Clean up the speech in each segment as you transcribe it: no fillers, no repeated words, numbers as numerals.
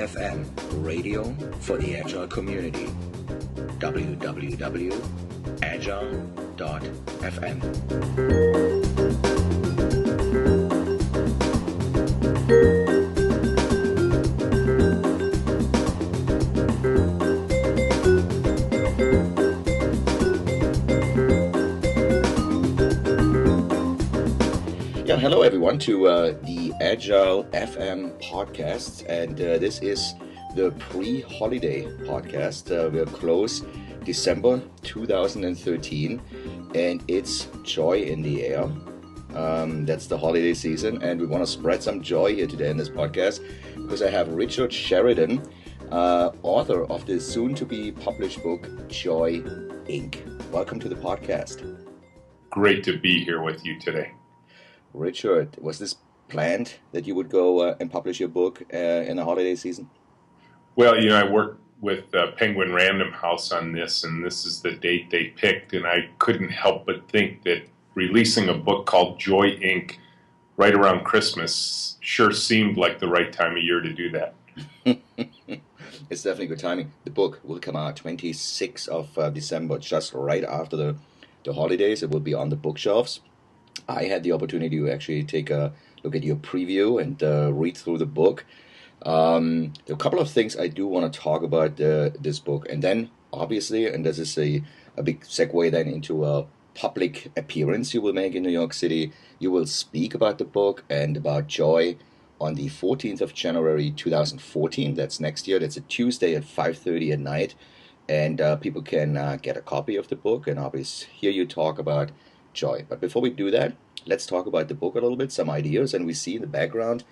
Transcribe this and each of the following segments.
Agile.FM, radio for the Agile community. www.agile.fm. Hello everyone to the Agile.FM podcast, and this is the pre-holiday podcast. We're close December 2013, and it's joy in the air. That's the holiday season, and we want to spread some joy here today in this podcast because I have Richard Sheridan, author of the soon-to-be published book, Joy, Inc. Welcome to the podcast. Great to be here with you today. Richard, was this planned that you would go and publish your book in the holiday season? Well, I worked with Penguin Random House on this, and this is the date they picked, and I couldn't help but think that releasing a book called Joy, Inc. right around Christmas sure seemed like the right time of year to do that. It's definitely good timing. The book will come out 26th of December, just right after the holidays. It will be on the bookshelves. I had the opportunity to actually take a look at your preview and read through the book. There are a couple of things I do want to talk about this book. And then, obviously, and this is a big segue then into a public appearance you will make in New York City. You will speak about the book and about Joy on the 14th of January 2014. That's next year. That's a Tuesday at 5:30 at night. And people can get a copy of the book and obviously hear you talk about Joy. But before we do that, let's talk about the book a little bit, some ideas. And we see in the background,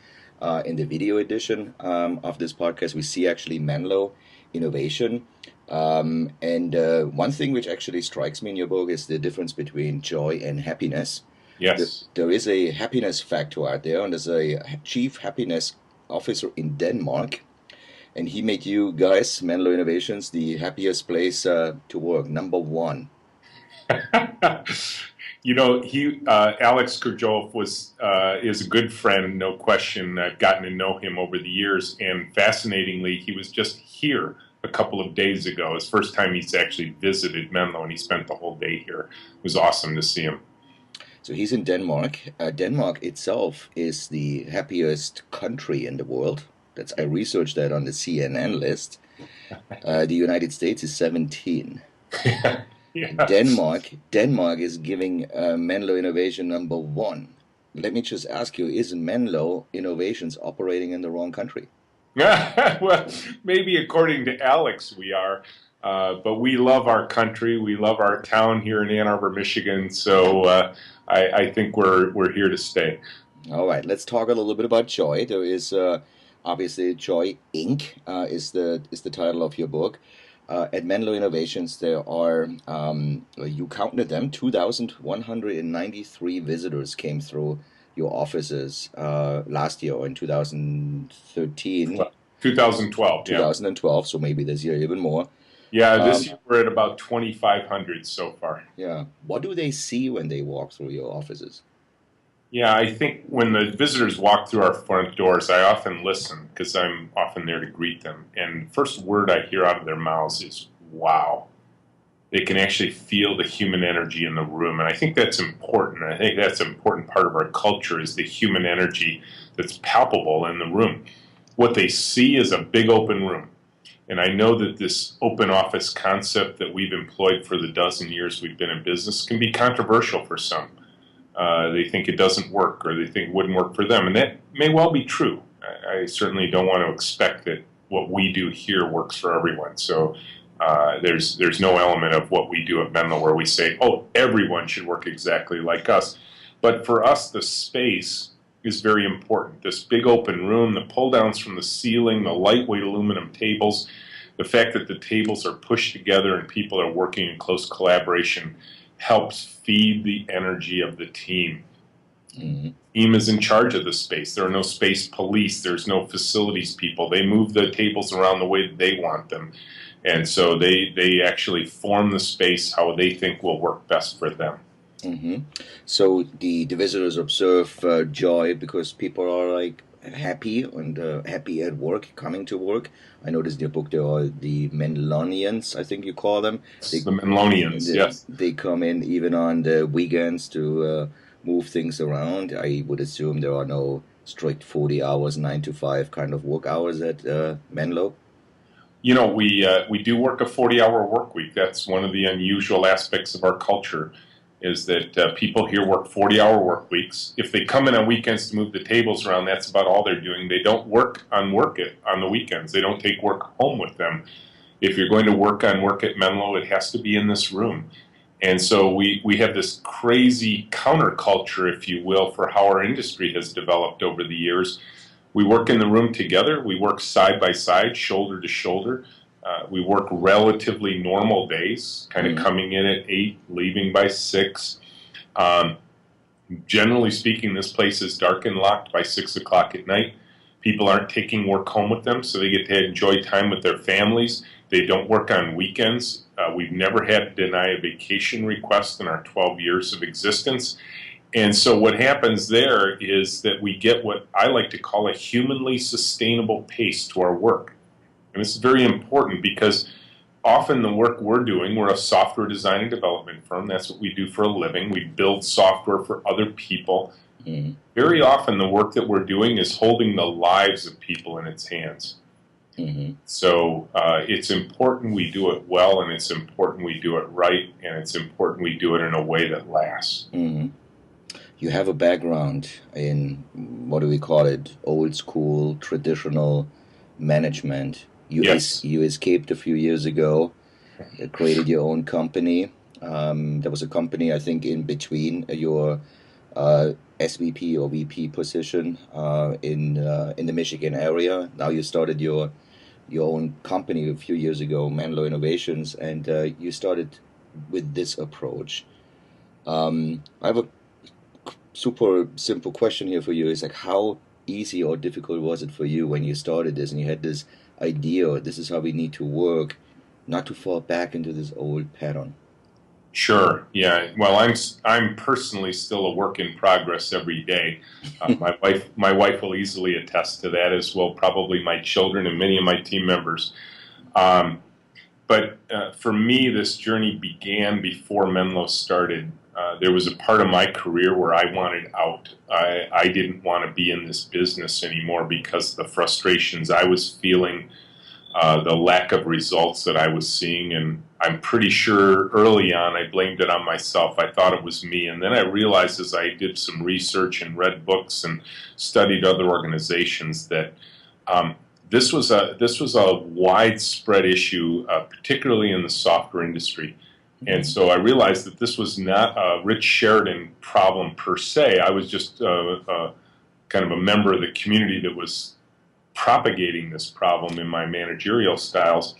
in the video edition of this podcast, we see actually Menlo Innovation. And one thing which actually strikes me in your book is the difference between joy and happiness. Yes. There is a happiness factor out there, and there's a chief happiness officer in Denmark. And he made you guys, Menlo Innovations, the happiest place to work, number one. Alex Kurjolf is a good friend, no question. I've gotten to know him over the years, and fascinatingly, he was just here a couple of days ago. His first time he's actually visited Menlo, and he spent the whole day here. It was awesome to see him. So he's in Denmark. Denmark itself is the happiest country in the world. I researched that on the CNN list. The United States is 17. Yeah. Denmark is giving Menlo Innovation number one. Let me just ask you, is Menlo Innovations operating in the wrong country? Well, maybe according to Alex we are, but we love our country. We love our town here in Ann Arbor, Michigan, so I think we're here to stay. All right, let's talk a little bit about Joy. There is obviously Joy, Inc. Is the title of your book. At Menlo Innovations, there are, you counted them, 2,193 visitors came through your offices last year, or in 2013. 2012, yeah. 2012, so maybe this year even more. Yeah, this year we're at about 2,500 so far. Yeah. What do they see when they walk through your offices? Yeah, I think when the visitors walk through our front doors, I often listen because I'm often there to greet them. And the first word I hear out of their mouths is, wow. They can actually feel the human energy in the room. And I think that's important. I think that's an important part of our culture is the human energy that's palpable in the room. What they see is a big open room. And I know that this open office concept that we've employed for the dozen years we've been in business can be controversial for some. They think it doesn't work, or they think it wouldn't work for them. And that may well be true. I certainly don't want to expect that what we do here works for everyone. So there's no element of what we do at Menlo where we say, oh, everyone should work exactly like us. But for us, the space is very important. This big open room, the pull-downs from the ceiling, the lightweight aluminum tables, the fact that the tables are pushed together and people are working in close collaboration helps feed the energy of the team. Mm-hmm. Team is in charge of the space. There are no space police. There's no facilities people. They move the tables around the way they want them. And so they actually form the space how they think will work best for them. Mm-hmm. So the visitors observe joy because people are like happy and happy at work, coming to work. I noticed in your book there are the Menlonians, I think you call them. It's the Menlonians, yes. They come in even on the weekends to move things around. I would assume there are no strict 40 hours, 9 to 5 kind of work hours at Menlo. We do work a 40-hour work week. That's one of the unusual aspects of our culture, is that people here work 40-hour work weeks. If they come in on weekends to move the tables around, that's about all they're doing. They don't work on the weekends. They don't take work home with them. If you're going to work at Menlo, it has to be in this room. And so we have this crazy counterculture, if you will, for how our industry has developed over the years. We work in the room together. We work side by side, shoulder to shoulder. We work relatively normal days, kind of coming in at 8, leaving by 6. Generally speaking, this place is dark and locked by 6 o'clock at night. People aren't taking work home with them, so they get to enjoy time with their families. They don't work on weekends. We've never had to deny a vacation request in our 12 years of existence. And so what happens there is that we get what I like to call a humanly sustainable pace to our work. And this is very important because often the work we're doing, we're a software design and development firm. That's what we do for a living. We build software for other people. Mm-hmm. Very often the work that we're doing is holding the lives of people in its hands. Mm-hmm. So it's important we do it well, and it's important we do it right, and it's important we do it in a way that lasts. Mm-hmm. You have a background in, what do we call it, old school, traditional management. You escaped a few years ago, created your own company. There was a company, I think, in between your SVP or VP position in the Michigan area. Now you started your own company a few years ago, Menlo Innovations, and you started with this approach. I have a super simple question here for you. Is like, how easy or difficult was it for you when you started this and you had this idea, this is how we need to work, not to fall back into this old pattern? Sure. Yeah. Well, I'm personally still a work in progress every day. My wife will easily attest to that, as will probably my children and many of my team members. But for me, this journey began before Menlo started. There was a part of my career where I wanted out. I didn't want to be in this business anymore because of the frustrations I was feeling, the lack of results that I was seeing, and I'm pretty sure early on I blamed it on myself. I thought it was me, and then I realized as I did some research and read books and studied other organizations that this was a widespread issue, particularly in the software industry. And so I realized that this was not a Rich Sheridan problem per se. I was just kind of a member of the community that was propagating this problem in my managerial styles.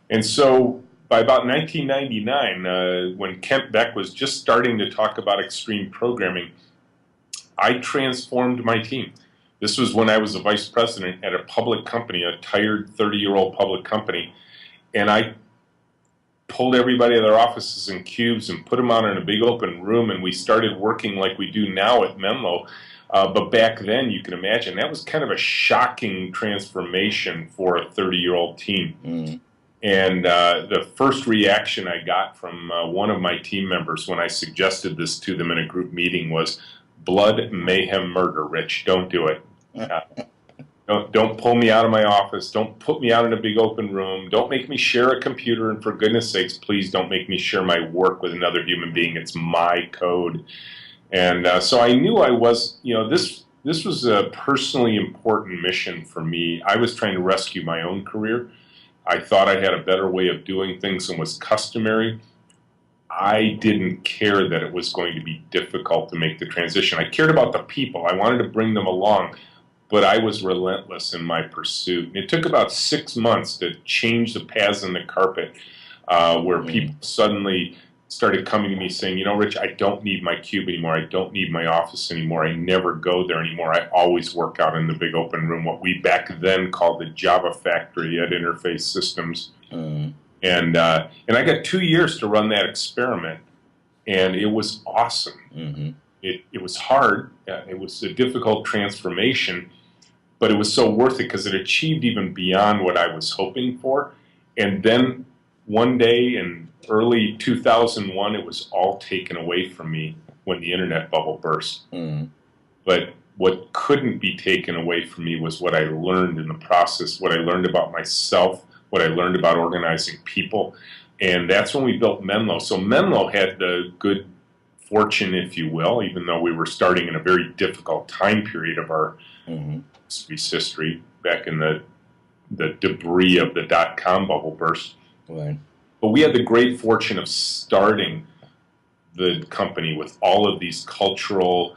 And so by about 1999, when Kent Beck was just starting to talk about extreme programming, I transformed my team. This was when I was a vice president at a public company, a tired 30-year-old public company, and I pulled everybody out of their offices in cubes and put them out in a big open room, and we started working like we do now at Menlo. But back then, you can imagine, that was kind of a shocking transformation for a 30-year-old team. Mm. And the first reaction I got from one of my team members when I suggested this to them in a group meeting was, "Blood, mayhem, murder, Rich. Don't do it. Don't pull me out of my office. Don't put me out in a big open room. Don't make me share a computer. And for goodness sakes, please don't make me share my work with another human being. It's my code." And so I knew I was, this was a personally important mission for me. I was trying to rescue my own career. I thought I had a better way of doing things than was customary. I didn't care that it was going to be difficult to make the transition. I cared about the people. I wanted to bring them along. But I was relentless in my pursuit. And it took about 6 months to change the paths in the carpet, where people suddenly started coming to me saying, Rich, I don't need my cube anymore. I don't need my office anymore. I never go there anymore. I always work out in the big open room, what we back then called the Java factory at Interface Systems. And I got 2 years to run that experiment, and it was awesome. Mm-hmm. It was hard. It was a difficult transformation. but it was so worth it because it achieved even beyond what I was hoping for. And then one day in early 2001, it was all taken away from me when the internet bubble burst. Mm. But what couldn't be taken away from me was what I learned in the process, what I learned about myself, what I learned about organizing people. And that's when we built Menlo. So Menlo had the good fortune, if you will, even though we were starting in a very difficult time period of our history, back in the debris of the dot-com bubble burst. Right. But we had the great fortune of starting the company with all of these cultural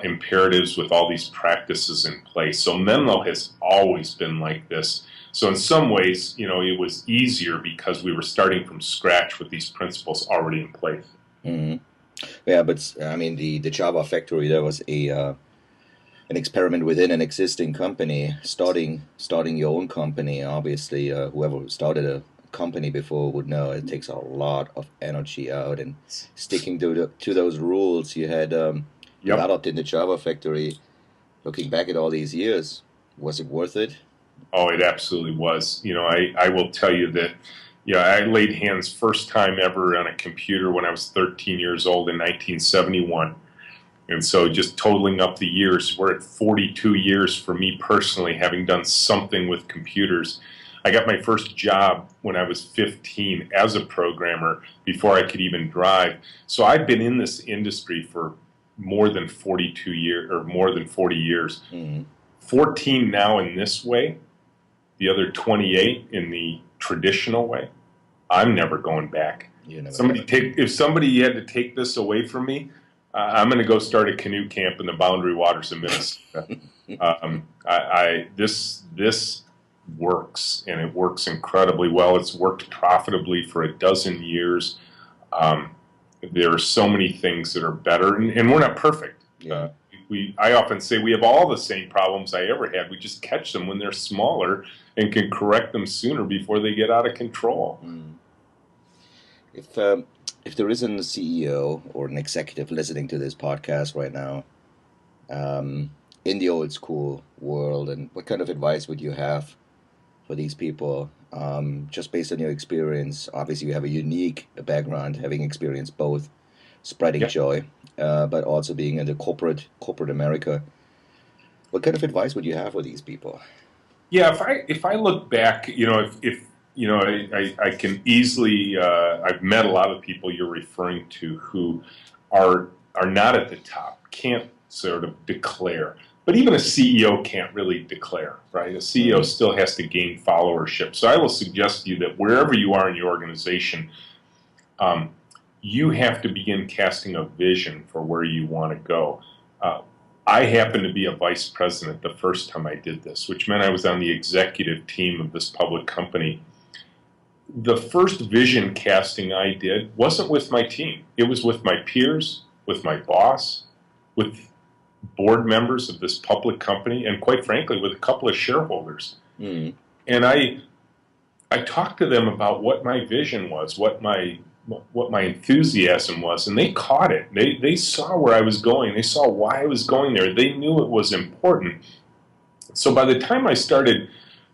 imperatives, with all these practices in place. So Menlo has always been like this. So in some ways, it was easier because we were starting from scratch with these principles already in place. Mm-hmm. Yeah, but I mean, the Java factory, there was an experiment within an existing company, starting your own company. Obviously, whoever started a company before would know it takes a lot of energy out, and sticking to those rules you had developed in the Java factory. Looking back at all these years, was it worth it? Oh, it absolutely was. I will tell you that, I laid hands first time ever on a computer when I was 13 years old in 1971. And so just totaling up the years, we're at 42 years for me personally, having done something with computers. I got my first job when I was 15 as a programmer before I could even drive. So I've been in this industry for more than 42 years, or more than 40 years. Mm-hmm. 14 now in this way, the other 28 in the traditional way. I'm never going back. If somebody had to take this away from me, I'm going to go start a canoe camp in the boundary waters of Minnesota. This works, and it works incredibly well. It's worked profitably for a dozen years. There are so many things that are better, and we're not perfect. Yeah. I often say we have all the same problems I ever had. We just catch them when they're smaller and can correct them sooner before they get out of control. Mm. If there isn't a CEO or an executive listening to this podcast right now, in the old school world, and what kind of advice would you have for these people, just based on your experience? Obviously, you have a unique background, having experienced both spreading joy, but also being in the corporate America. What kind of advice would you have for these people? Yeah, if I look back, I can easily. I've met a lot of people you're referring to who are not at the top, can't sort of declare. But even a CEO can't really declare, right? A CEO still has to gain followership. So I will suggest to you that wherever you are in your organization, you have to begin casting a vision for where you want to go. I happened to be a vice president the first time I did this, which meant I was on the executive team of this public company. The first vision casting I did wasn't with my team. It was with my peers, with my boss, with board members of this public company, and quite frankly, with a couple of shareholders. Mm. And I talked to them about what my vision was, what my enthusiasm was, and they caught it. They saw where I was going. They saw why I was going there. They knew it was important. So by the time I started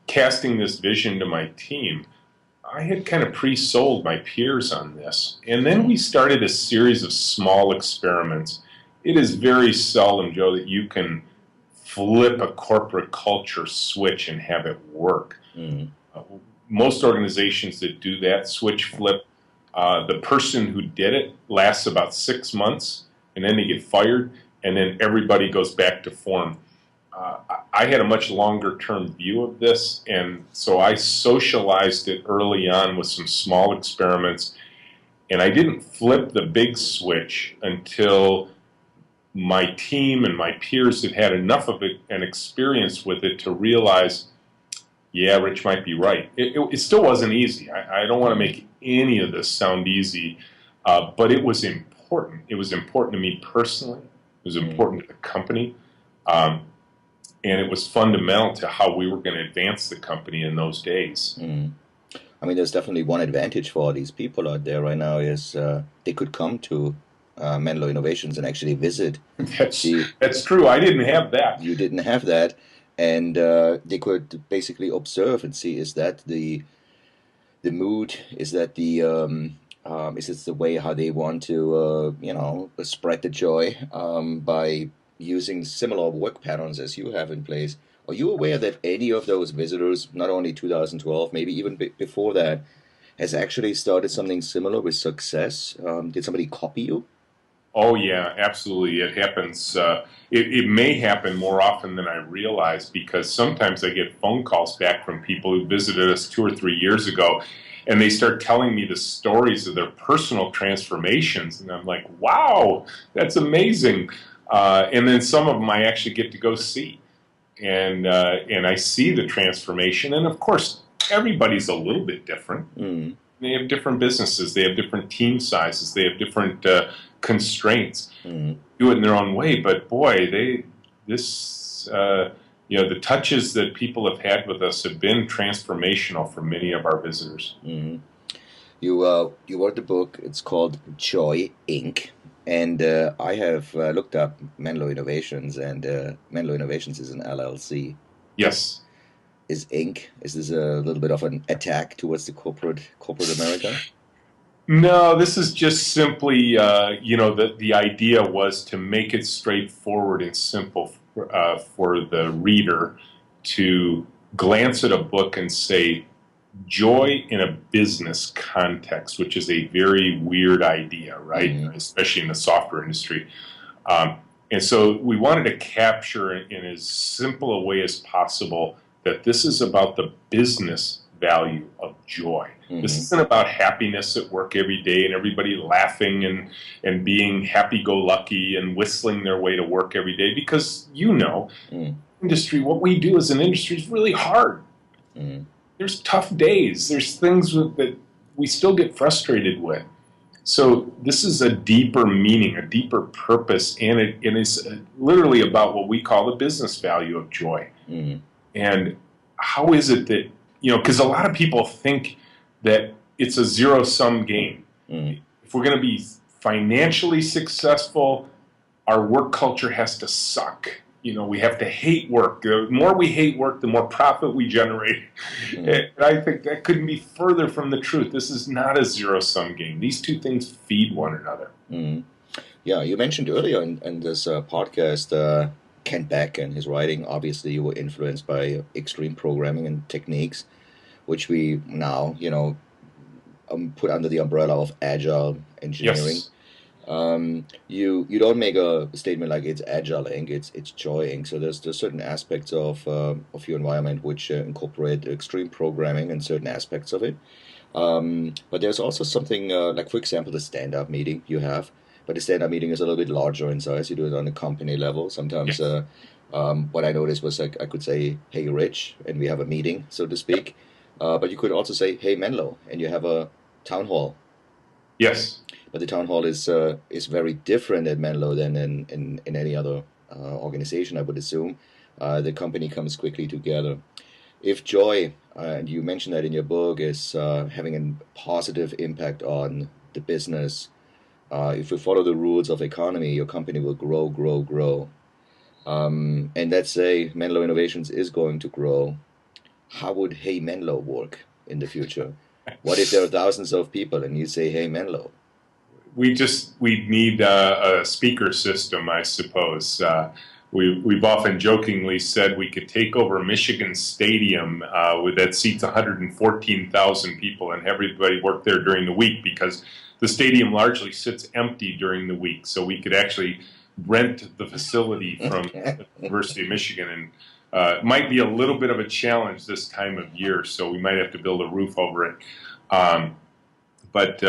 casting this vision to my team, I had kind of pre-sold my peers on this. And then we started a series of small experiments. It is very seldom, Joe, that you can flip a corporate culture switch and have it work. Mm. Most organizations that do that switch flip, the person who did it lasts about 6 months, and then they get fired, and then everybody goes back to form. I had a much longer term view of this, and so I socialized it early on with some small experiments, and I didn't flip the big switch until my team and my peers had had enough of it and experience with it to realize, yeah, Rich might be right. It still wasn't easy. I don't want to make any of this sound easy, but it was important. It was important to me personally. It was important to the company. And it was fundamental to how we were going to advance the company in those days. Mm. I mean, there's definitely one advantage for these people out there right now is they could come to Menlo Innovations and actually visit. That's true. I didn't have that. You didn't have that. and they could basically observe and see, is that the mood, is that is this the way how they want to spread the joy by using similar work patterns as you have in place? Are you aware that any of those visitors, not only 2012, maybe even before that, has actually started something similar with success? Did somebody copy you? Oh, yeah, absolutely. It happens. It may happen more often than I realize, because sometimes I get phone calls back from people who visited us 2 or 3 years ago, and they start telling me the stories of their personal transformations. And I'm like, wow, that's amazing. And then some of them I actually get to go see. And I see the transformation. And of course, everybody's a little bit different. Mm. They have different businesses. They have different team sizes. They have different constraints. Mm. Do it in their own way. But boy, the touches that people have had with us have been transformational for many of our visitors. Mm. You wrote the book. It's called Joy Inc. And I have looked up Menlo Innovations, and Menlo Innovations is an LLC. Yes. Is Inc. Is this a little bit of an attack towards the corporate America? No, this is just simply, the idea was to make it straightforward and simple for the reader to glance at a book and say, joy in a business context, which is a very weird idea, right? Mm-hmm. Especially in the software industry. And so we wanted to capture in as simple a way as possible that this is about the business value of joy. Mm-hmm. This isn't about happiness at work every day and everybody laughing and being happy-go-lucky and whistling their way to work every day, because industry, what we do as an industry is really hard. Mm-hmm. There's tough days. There's things that we still get frustrated with. So this is a deeper meaning, a deeper purpose, and it is literally about what we call the business value of joy. Mm-hmm. And how is it that, because a lot of people think that it's a zero-sum game. Mm-hmm. If we're going to be financially successful, our work culture has to suck. We have to hate work. The more we hate work, the more profit we generate. Mm-hmm. And I think that couldn't be further from the truth. This is not a zero-sum game. These two things feed one another. Mm-hmm. Yeah, you mentioned earlier in this podcast, Kent Beck and his writing. Obviously, you were influenced by extreme programming and techniques, which we now, put under the umbrella of Agile engineering. Yes. You don't make a statement like it's Agile Inc. It's Joy Inc. So there's certain aspects of your environment which incorporate extreme programming and certain aspects of it. But there's also something like, for example, the stand-up meeting you have. But the stand-up meeting is a little bit larger in size. You do it on a company level. Sometimes what I noticed was, like, I could say, "Hey, Rich," and we have a meeting, so to speak. But you could also say, "Hey, Menlo," and you have a town hall. Yes. But the town hall is very different at Menlo than in any other organization, I would assume. The company comes quickly together. If joy, and you mentioned that in your book, is having a positive impact on the business, if you follow the rules of economy, your company will grow. And let's say Menlo Innovations is going to grow. How would Hey Menlo work in the future? What if there are thousands of people and you say, "Hey Menlo"? We need a speaker system, I suppose. We've often jokingly said we could take over Michigan Stadium that seats 114,000 people and everybody work there during the week, because the stadium largely sits empty during the week. So we could actually rent the facility from the University of Michigan, and it might be a little bit of a challenge this time of year, so we might have to build a roof over it. But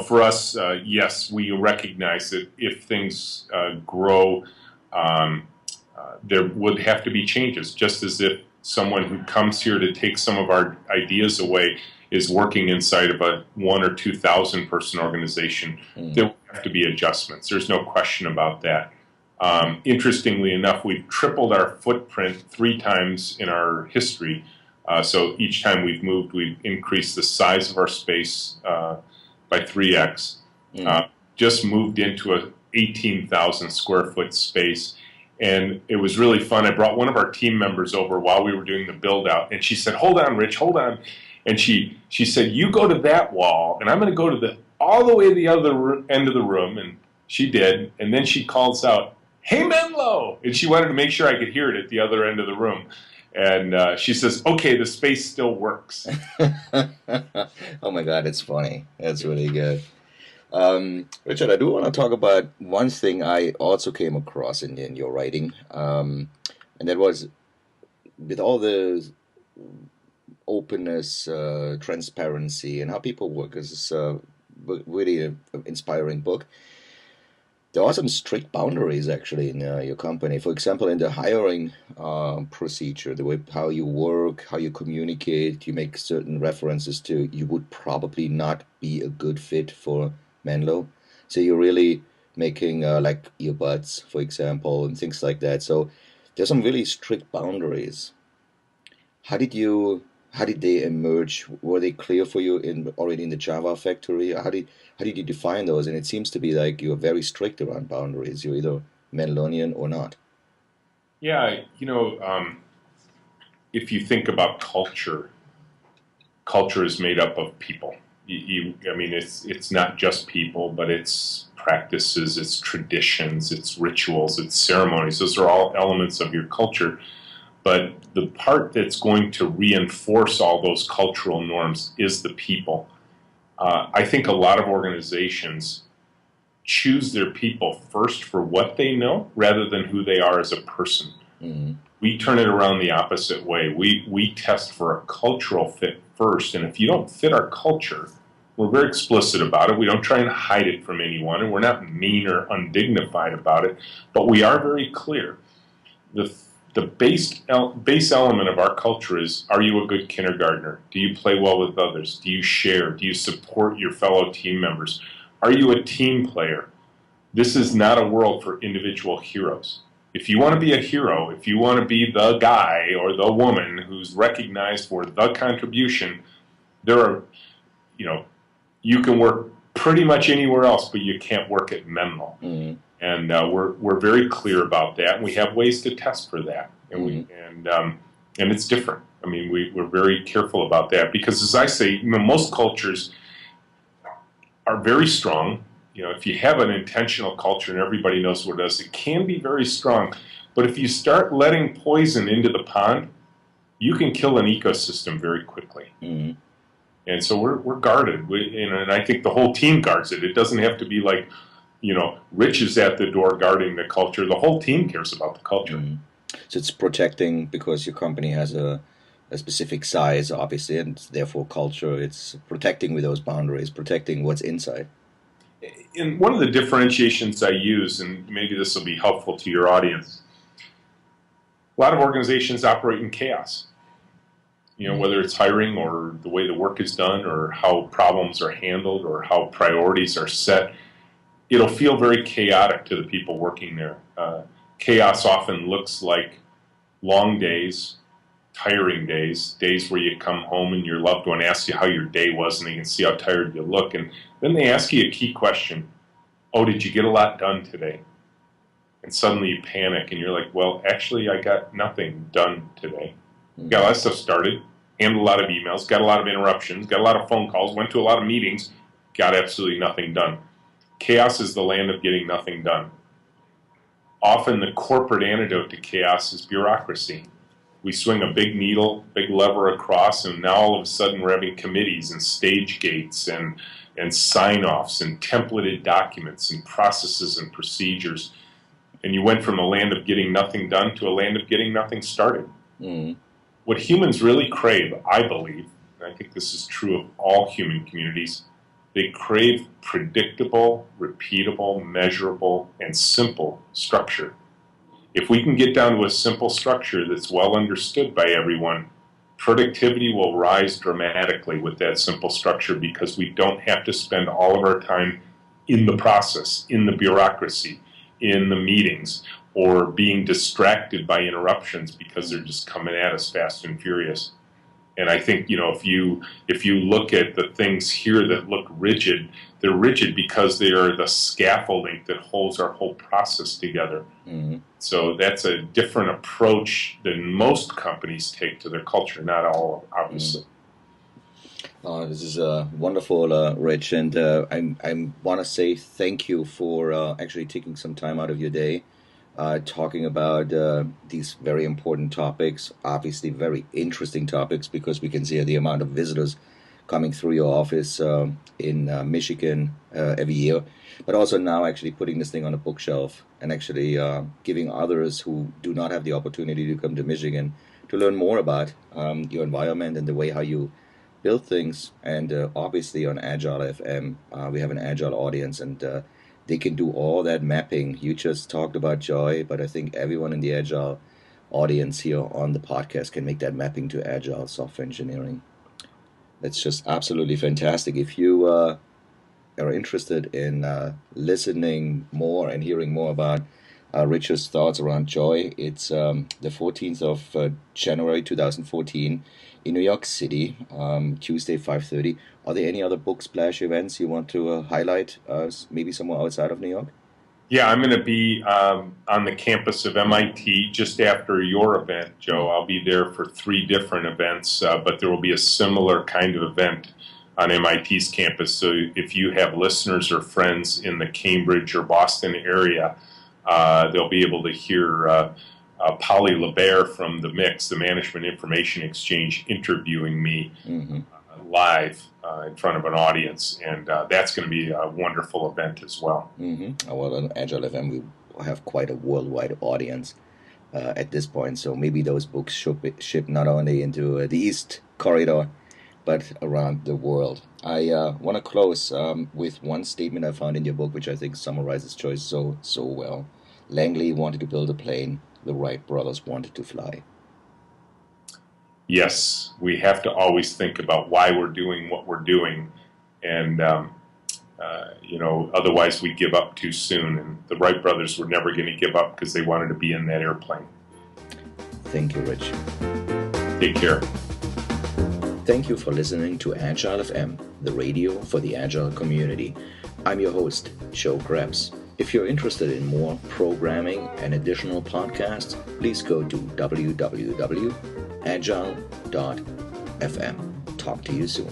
for us, yes, we recognize that if things grow, there would have to be changes, just as if someone who comes here to take some of our ideas away is working inside of a 1,000 or 2,000 person organization. There will have to be adjustments. There's no question about that. Interestingly enough, we've tripled our footprint 3 times in our history. So each time we've moved, we've increased the size of our space by 3x. Just moved into a 18,000 square foot space. And it was really fun. I brought one of our team members over while we were doing the build out, and she said, "Hold on, Rich, hold on." And she said, "You go to that wall, and I'm going to go to all the way to the other end of the room." And she did. And then she calls out, "Hey, Menlo!" And she wanted to make sure I could hear it at the other end of the room. And she says, "Okay, the space still works." Oh my God, it's funny. That's really good. Richard, I do want to talk about one thing I also came across in your writing, and that was with all the openness, transparency, and how people work. This is really an inspiring book. There are some strict boundaries actually in your company. For example, in the hiring procedure, the way how you work, how you communicate, you make certain references to you would probably not be a good fit for Menlo. So you're really making like earbuds, for example, and things like that. So there's some really strict boundaries. How did you how did they emerge? Were they clear for you in already in the Java factory? How did you define those? And it seems to be like you're very strict around boundaries. You're either Menlonian or not. Yeah, if you think about culture, culture is made up of people. I mean, it's not just people, but it's practices, it's traditions, it's rituals, it's ceremonies. Those are all elements of your culture. But the part that's going to reinforce all those cultural norms is the people. I think a lot of organizations choose their people first for what they know rather than who they are as a person. Mm-hmm. We turn it around the opposite way. We test for a cultural fit first, and if you don't fit our culture, we're very explicit about it. We don't try and hide it from anyone, and we're not mean or undignified about it, but we are very clear. The base element of our culture is, are you a good kindergartner? Do you play well with others? Do you share? Do you support your fellow team members? Are you a team player? This is not a world for individual heroes. If you want to be a hero, if you want to be the guy or the woman who's recognized for the contribution, there are, you can work pretty much anywhere else, but you can't work at Menlo. Mm-hmm. And we're very clear about that, and we have ways to test for that, and and it's different. I mean, we're very careful about that because, as I say, most cultures are very strong. If you have an intentional culture and everybody knows what it is, it can be very strong. But if you start letting poison into the pond, you can kill an ecosystem very quickly. Mm-hmm. And so we're guarded, and I think the whole team guards it. It doesn't have to be like, Rich is at the door guarding the culture. The whole team cares about the culture. Mm-hmm. So it's protecting because your company has a specific size, obviously, and therefore culture. It's protecting with those boundaries, protecting what's inside. And one of the differentiations I use, and maybe this will be helpful to your audience, a lot of organizations operate in chaos. Whether it's hiring or the way the work is done or how problems are handled or how priorities are set, it'll feel very chaotic to the people working there. Chaos often looks like long days, tiring days, days where you come home and your loved one asks you how your day was and they can see how tired you look. And then they ask you a key question. Oh, did you get a lot done today? And suddenly you panic and you're like, well, actually, I got nothing done today. Got a lot of stuff started, handled a lot of emails, got a lot of interruptions, got a lot of phone calls, went to a lot of meetings, got absolutely nothing done. Chaos is the land of getting nothing done. Often the corporate antidote to chaos is bureaucracy. We swing a big needle, big lever across, and now all of a sudden we're having committees and stage gates and sign-offs and templated documents and processes and procedures. And you went from a land of getting nothing done to a land of getting nothing started. Mm-hmm. What humans really crave, I believe, and I think this is true of all human communities, they crave predictable, repeatable, measurable, and simple structure. If we can get down to a simple structure that's well understood by everyone, productivity will rise dramatically with that simple structure because we don't have to spend all of our time in the process, in the bureaucracy, in the meetings, or being distracted by interruptions because they're just coming at us fast and furious. And I think, if you look at the things here that look rigid, they're rigid because they are the scaffolding that holds our whole process together. Mm-hmm. So that's a different approach than most companies take to their culture. Not all, obviously. This is wonderful, Rich, and I want to say thank you for actually taking some time out of your day, talking about these very important topics, obviously very interesting topics, because we can see the amount of visitors coming through your office in Michigan every year, but also now actually putting this thing on a bookshelf and actually giving others who do not have the opportunity to come to Michigan to learn more about your environment and the way how you build things. And obviously on Agile.FM, we have an Agile audience, and they can do all that mapping. You just talked about Joy, but I think everyone in the Agile audience here on the podcast can make that mapping to Agile software engineering. That's just absolutely fantastic. If you are interested in listening more and hearing more about Richard's thoughts around Joy, it's the 14th of January 2014 in New York City, Tuesday 5:30. Are there any other book splash events you want to highlight, maybe somewhere outside of New York? Yeah, I'm going to be on the campus of MIT just after your event, Joe. I'll be there for 3 different events, but there will be a similar kind of event on MIT's campus. So if you have listeners or friends in the Cambridge or Boston area, they'll be able to hear Polly LeBaire from the Mix, the Management Information Exchange, interviewing me live in front of an audience, and that's going to be a wonderful event as well. Well, on Agile.FM, we have quite a worldwide audience at this point, so maybe those books should ship not only into the East Corridor, but around the world. I want to close with one statement I found in your book, which I think summarizes Joy so well. Langley wanted to build a plane. The Wright brothers wanted to fly. Yes, we have to always think about why we're doing what we're doing, and otherwise we give up too soon. And the Wright brothers were never going to give up because they wanted to be in that airplane. Thank you, Rich. Take care. Thank you for listening to Agile.FM, the radio for the Agile community. I'm your host, Joe Krebs. If you're interested in more programming and additional podcasts, please go to www.agile.fm. Talk to you soon.